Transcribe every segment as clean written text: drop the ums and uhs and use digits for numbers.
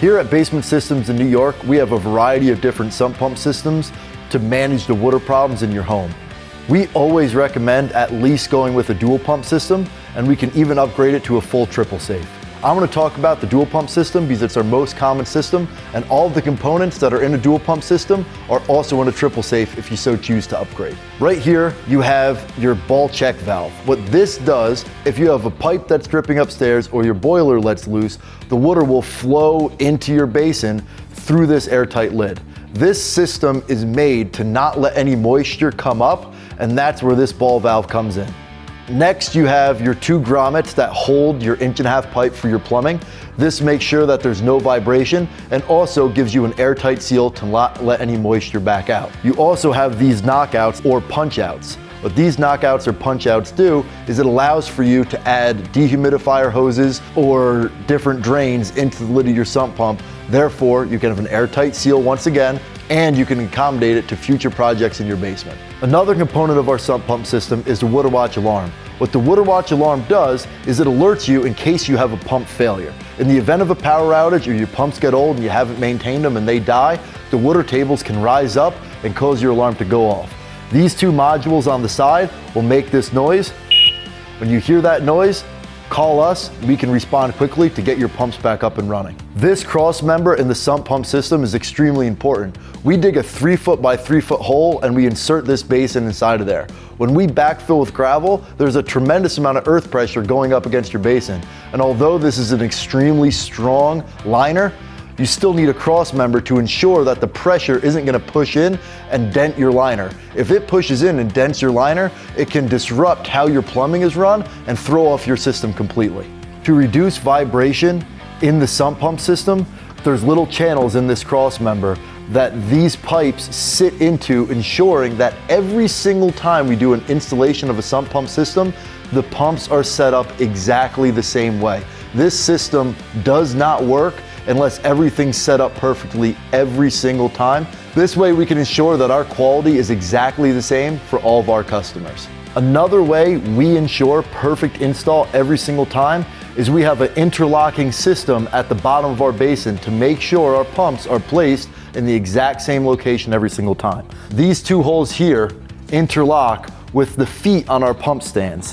Here at Basement Systems in New York, we have a variety of different sump pump systems to manage the water problems in your home. We always recommend at least going with a dual pump system, and we can even upgrade it to a full triple safe. I'm going to talk about the dual pump system because it's our most common system, and all of the components that are in a dual pump system are also in a triple safe if you so choose to upgrade. Right here, you have your ball check valve. What this does, if you have a pipe that's dripping upstairs or your boiler lets loose, the water will flow into your basin through this airtight lid. This system is made to not let any moisture come up, and that's where this ball valve comes in. Next, you have your two grommets that hold your 1.5-inch pipe for your plumbing. This makes sure that there's no vibration and also gives you an airtight seal to not let any moisture back out. You also have these knockouts or punch outs. What these knockouts or punch outs do is it allows for you to add dehumidifier hoses or different drains into the lid of your sump pump. Therefore, you can have an airtight seal once again, and you can accommodate it to future projects in your basement. Another component of our sump pump system is the water watch alarm. What the water watch alarm does is it alerts you in case you have a pump failure. In the event of a power outage or your pumps get old and you haven't maintained them and they die, the water tables can rise up and cause your alarm to go off. These two modules on the side will make this noise. When you hear that noise, call us, we can respond quickly to get your pumps back up and running. This cross member in the sump pump system is extremely important. We dig a 3-foot by 3-foot hole and we insert this basin inside of there. When we backfill with gravel, there's a tremendous amount of earth pressure going up against your basin. And although this is an extremely strong liner, you still need a cross member to ensure that the pressure isn't going to push in and dent your liner. If it pushes in and dents your liner, it can disrupt how your plumbing is run and throw off your system completely. To reduce vibration in the sump pump system, there's little channels in this cross member that these pipes sit into, ensuring that every single time we do an installation of a sump pump system, the pumps are set up exactly the same way. This system does not work unless everything's set up perfectly every single time. This way we can ensure that our quality is exactly the same for all of our customers. Another way we ensure perfect install every single time is we have an interlocking system at the bottom of our basin to make sure our pumps are placed in the exact same location every single time. These two holes here interlock with the feet on our pump stands.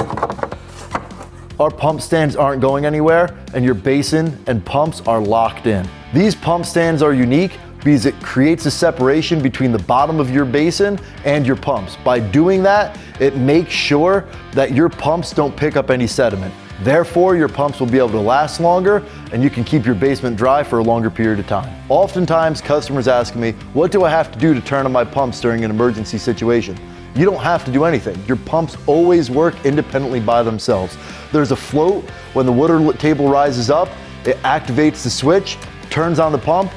Our pump stands aren't going anywhere, and your basin and pumps are locked in. These pump stands are unique because it creates a separation between the bottom of your basin and your pumps. By doing that, it makes sure that your pumps don't pick up any sediment. Therefore, your pumps will be able to last longer and you can keep your basement dry for a longer period of time. Oftentimes, customers ask me, what do I have to do to turn on my pumps during an emergency situation? You don't have to do anything. Your pumps always work independently by themselves. There's a float. When the water table rises up, it activates the switch, turns on the pump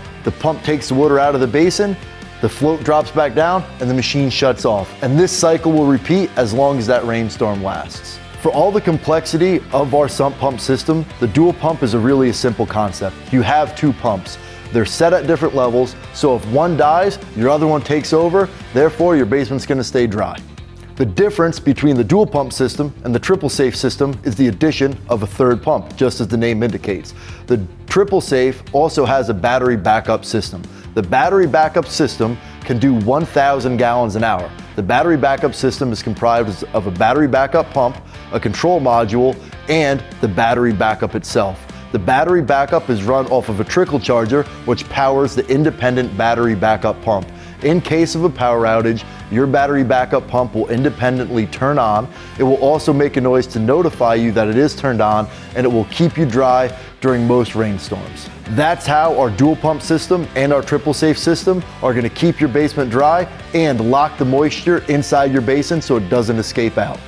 takes the water out of the basin, the float drops back down, and the machine shuts off. And this cycle will repeat as long as that rainstorm lasts. For all the complexity of our sump pump system, the dual pump is really a simple concept. You have two pumps. They're set at different levels, so if one dies, your other one takes over, therefore your basement's gonna stay dry. The difference between the dual pump system and the triple safe system is the addition of a third pump, just as the name indicates. The triple safe also has a battery backup system. The battery backup system can do 1,000 gallons an hour. The battery backup system is comprised of a battery backup pump, a control module, and the battery backup itself. The battery backup is run off of a trickle charger, which powers the independent battery backup pump. In case of a power outage, your battery backup pump will independently turn on. It will also make a noise to notify you that it is turned on, and it will keep you dry during most rainstorms. That's how our dual pump system and our triple safe system are going to keep your basement dry and lock the moisture inside your basin so it doesn't escape out.